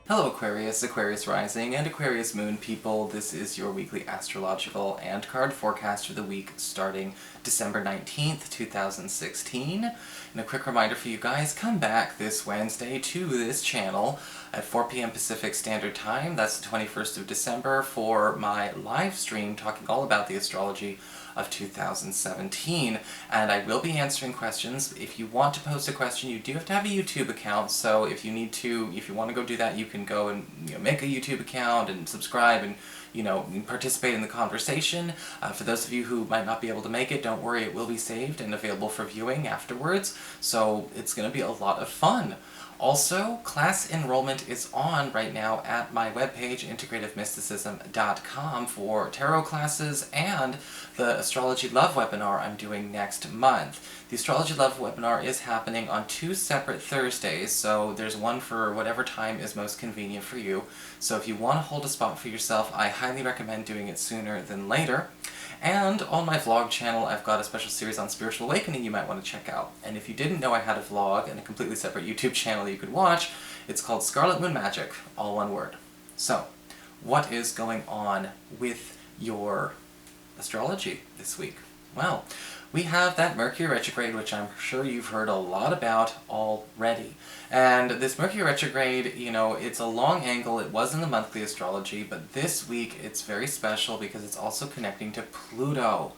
Hello Aquarius, Aquarius Rising, and Aquarius Moon people. This is your weekly astrological and card forecast for the week starting December 19th, 2016. And a quick reminder for you guys, come back this Wednesday to this channel at 4 p.m. Pacific Standard Time. That's the 21st of December for my live stream talking all about the astrology of 2017, and I will be answering questions. If you want to post a question, you do have to have a YouTube account, so if you want to go do that, you can go and make a YouTube account and subscribe and participate in the conversation. For those of you who might not be able to make it, don't worry, it will be saved and available for viewing afterwards, so it's going to be a lot of fun. Also, class enrollment is on right now at my webpage, integrativemysticism.com, for tarot classes and the Astrology Love webinar I'm doing next month. The Astrology Love webinar is happening on 2 separate Thursdays, so there's one for whatever time is most convenient for you. So if you want to hold a spot for yourself, I highly recommend doing it sooner than later. And on my vlog channel, I've got a special series on spiritual awakening you might want to check out. And if you didn't know I had a vlog and a completely separate YouTube channel you could watch, it's called ScarletMoonMagic, all one word. So, what is going on with your astrology this week? Well, we have that Mercury retrograde, which I'm sure you've heard a lot about already. And this Mercury retrograde, it's a long angle. It was in the monthly astrology, but this week it's very special because it's also connecting to Pluto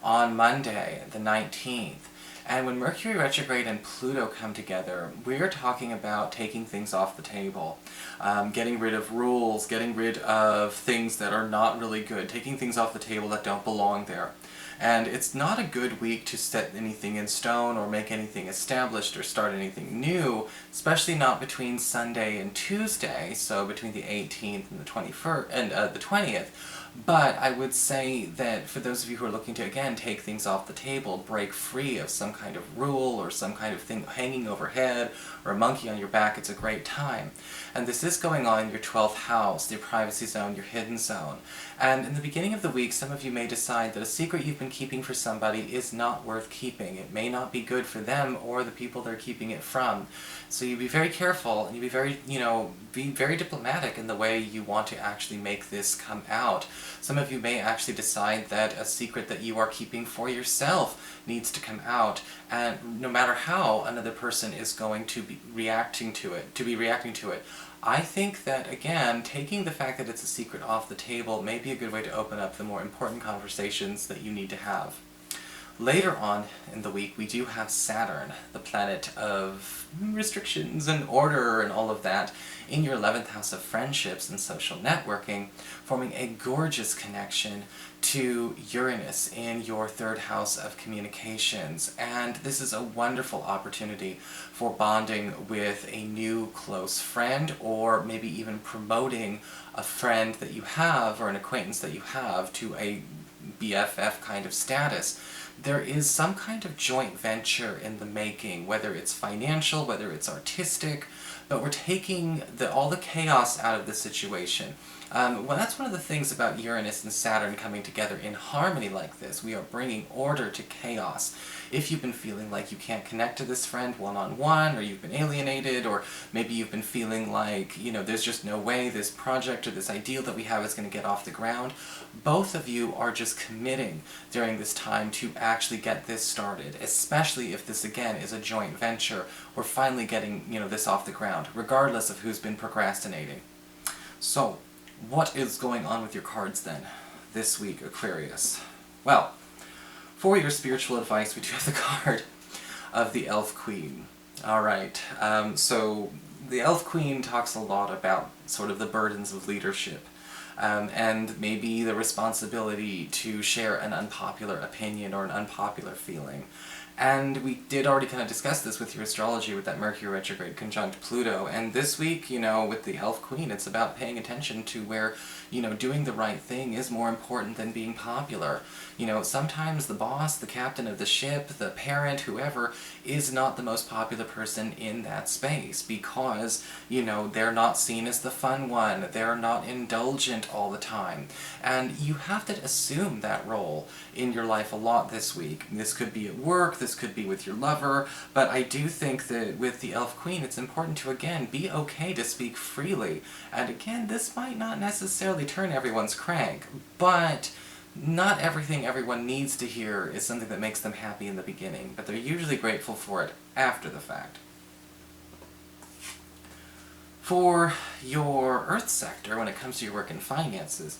on Monday, the 19th. And when Mercury retrograde and Pluto come together, we're talking about taking things off the table, getting rid of rules, getting rid of things that are not really good, taking things off the table that don't belong there. And it's not a good week to set anything in stone or make anything established or start anything new, especially not between Sunday and Tuesday, so between the 18th and the 21st and the 20th. But I would say that for those of you who are looking to, again, take things off the table, break free of some kind of rule or some kind of thing hanging overhead or a monkey on your back, it's a great time. And this is going on in your 12th house, your privacy zone, your hidden zone. And in the beginning of the week, some of you may decide that a secret you've been keeping for somebody is not worth keeping. It may not be good for them or the people they're keeping it from. So you be very careful and you be very diplomatic in the way you want to actually make this come out. Some of you may actually decide that a secret that you are keeping for yourself needs to come out, and no matter how another person is going to be reacting to it, I think that, again, taking the fact that it's a secret off the table may be a good way to open up the more important conversations that you need to have. Later on in the week, we do have Saturn, the planet of restrictions and order and all of that, in your 11th house of friendships and social networking, forming a gorgeous connection to Uranus in your 3rd house of communications. And this is a wonderful opportunity for bonding with a new close friend, or maybe even promoting a friend that you have or an acquaintance that you have to a BFF kind of status. There is some kind of joint venture in the making, whether it's financial, whether it's artistic, but we're taking all the chaos out of the situation. Well, that's one of the things about Uranus and Saturn coming together in harmony like this. We are bringing order to chaos. If you've been feeling like you can't connect to this friend one-on-one, or you've been alienated, or maybe you've been feeling like, there's just no way this project or this ideal that we have is going to get off the ground, both of you are just committing during this time to actually get this started, especially if this, again, is a joint venture. We're finally getting, this off the ground, regardless of who's been procrastinating. So, what is going on with your cards then, this week, Aquarius? Well, for your spiritual advice, we do have the card of the Elf Queen. Alright, so the Elf Queen talks a lot about sort of the burdens of leadership, and maybe the responsibility to share an unpopular opinion or an unpopular feeling. And we did already kind of discuss this with your astrology with that Mercury retrograde conjunct Pluto, and this week, with the Elf Queen, it's about paying attention to where doing the right thing is more important than being popular. Sometimes the boss, the captain of the ship, the parent, whoever, is not the most popular person in that space because, they're not seen as the fun one, they're not indulgent all the time. And you have to assume that role in your life a lot this week. This could be at work, this could be with your lover, but I do think that with the Elf Queen, it's important to, again, be okay to speak freely. And again, this might not necessarily turn everyone's crank, but not everything everyone needs to hear is something that makes them happy in the beginning, but they're usually grateful for it after the fact. For your Earth sector, when it comes to your work and finances,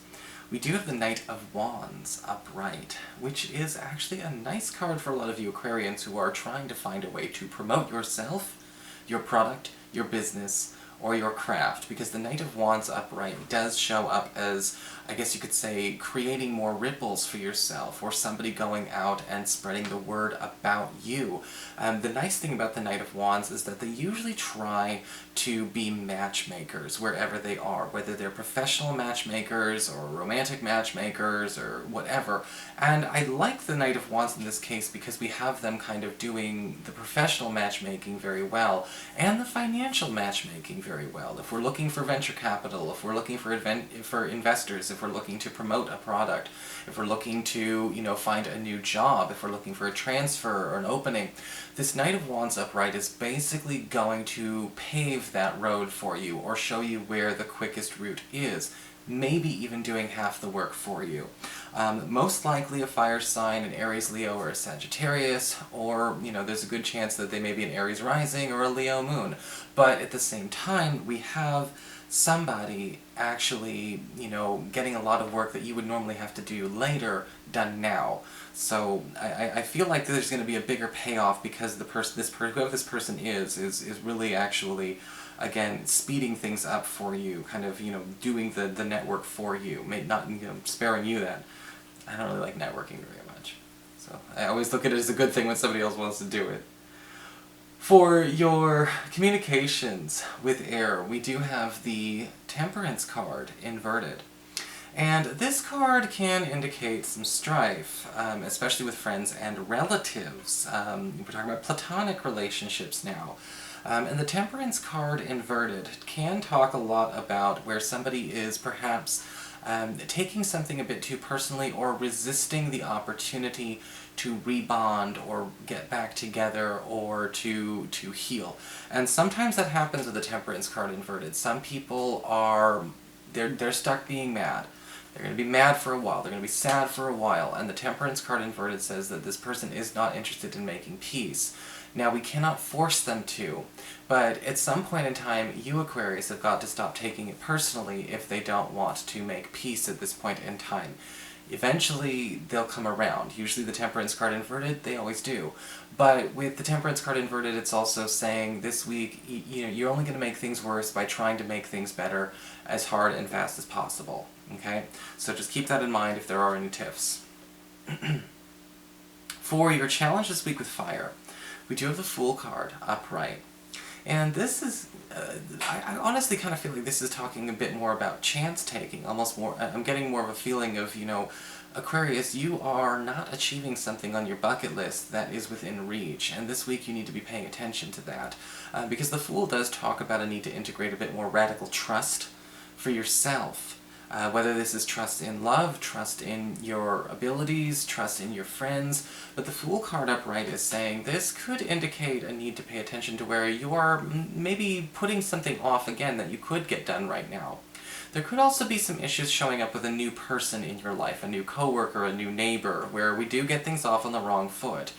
we do have the Knight of Wands upright, which is actually a nice card for a lot of you Aquarians who are trying to find a way to promote yourself, your product, your business, or your craft, because the Knight of Wands upright does show up as, I guess you could say, creating more ripples for yourself, or somebody going out and spreading the word about you. The nice thing about the Knight of Wands is that they usually try to be matchmakers wherever they are, whether they're professional matchmakers, or romantic matchmakers, or whatever. And I like the Knight of Wands in this case because we have them kind of doing the professional matchmaking very well, and the financial matchmaking very well. If we're looking for venture capital, if we're looking for investors, if we're looking to promote a product, if we're looking to, find a new job, if we're looking for a transfer or an opening, this Knight of Wands upright is basically going to pave that road for you, or show you where the quickest route is, maybe even doing half the work for you. Most likely a fire sign, an Aries, Leo, or a Sagittarius, or, there's a good chance that they may be an Aries rising or a Leo moon. But at the same time, we have somebody actually, getting a lot of work that you would normally have to do later, done now. So I feel like there's going to be a bigger payoff because whoever this person is really actually, again, speeding things up for you, kind of, doing the network for you, not, sparing you that. I don't really like networking very much. So I always look at it as a good thing when somebody else wants to do it. For your communications with air, we do have the Temperance card inverted. And this card can indicate some strife, especially with friends and relatives. We're talking about platonic relationships now. And the Temperance card inverted can talk a lot about where somebody is perhaps taking something a bit too personally, or resisting the opportunity to rebond, or get back together, or to heal. And sometimes that happens with the Temperance card inverted. Some people they're stuck being mad. They're going to be mad for a while, they're going to be sad for a while, and the Temperance card inverted says that this person is not interested in making peace. Now, we cannot force them to, but at some point in time, you Aquarius have got to stop taking it personally if they don't want to make peace at this point in time. Eventually, they'll come around. Usually the Temperance card inverted, they always do. But with the Temperance card inverted, it's also saying this week, you're only going to make things worse by trying to make things better as hard and fast as possible. Okay? So just keep that in mind if there are any tiffs. For your challenge this week with fire, we do have the Fool card upright. And this is, I honestly kind of feel like this is talking a bit more about chance-taking, almost more, I'm getting more of a feeling of, Aquarius, you are not achieving something on your bucket list that is within reach, and this week you need to be paying attention to that. Because the Fool does talk about a need to integrate a bit more radical trust for yourself. Whether this is trust in love, trust in your abilities, trust in your friends, but the Fool card upright is saying this could indicate a need to pay attention to where you are maybe putting something off again that you could get done right now. There could also be some issues showing up with a new person in your life, a new coworker, a new neighbor, where we do get things off on the wrong foot.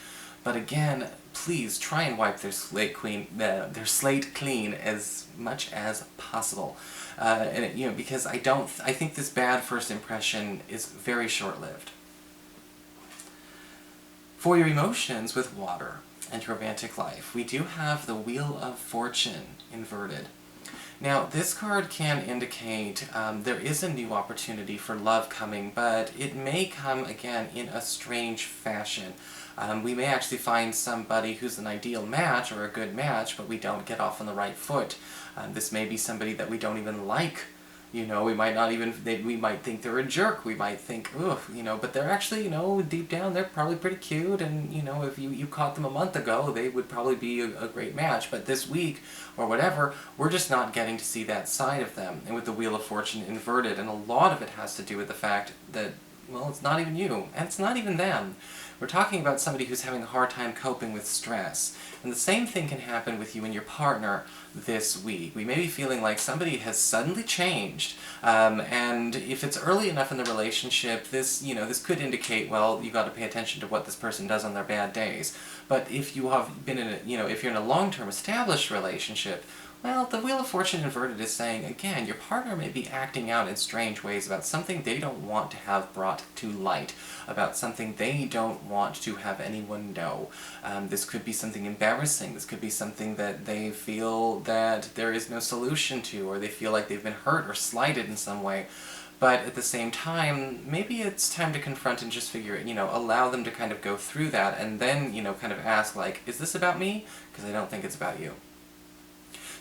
But again, please try and wipe their slate clean as much as possible. Because I think this bad first impression is very short-lived. For your emotions with water and your romantic life, we do have the Wheel of Fortune inverted. Now, this card can indicate there is a new opportunity for love coming, but it may come, again, in a strange fashion. We may actually find somebody who's an ideal match, or a good match, but we don't get off on the right foot. This may be somebody that we don't even like You know, we might not even, we might think they're a jerk, we might think, ugh, you know, but they're actually, you know, deep down, they're probably pretty cute, and, you know, if you caught them a month ago, they would probably be a great match, but this week, or whatever, we're just not getting to see that side of them, and with the Wheel of Fortune inverted, and a lot of it has to do with the fact that, well, it's not even you, and it's not even them. We're talking about somebody who's having a hard time coping with stress. And the same thing can happen with you and your partner this week. We may be feeling like somebody has suddenly changed, and if it's early enough in the relationship, this could indicate, well, you got to pay attention to what this person does on their bad days. But if you have been in if you're in a long-term established relationship, well, the Wheel of Fortune inverted is saying, again, your partner may be acting out in strange ways about something they don't want to have brought to light, about something they don't want to have anyone know. This could be something embarrassing, this could be something that they feel that there is no solution to, or they feel like they've been hurt or slighted in some way. But at the same time, maybe it's time to confront and just figure it, allow them to kind of go through that, and then, kind of ask, like, is this about me? Because I don't think it's about you.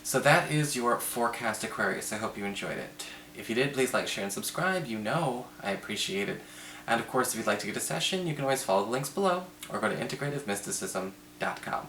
So that is your forecast, Aquarius. I hope you enjoyed it. If you did, please like, share, and subscribe. I appreciate it. And of course, if you'd like to get a session, you can always follow the links below, or go to integrativemysticism.com.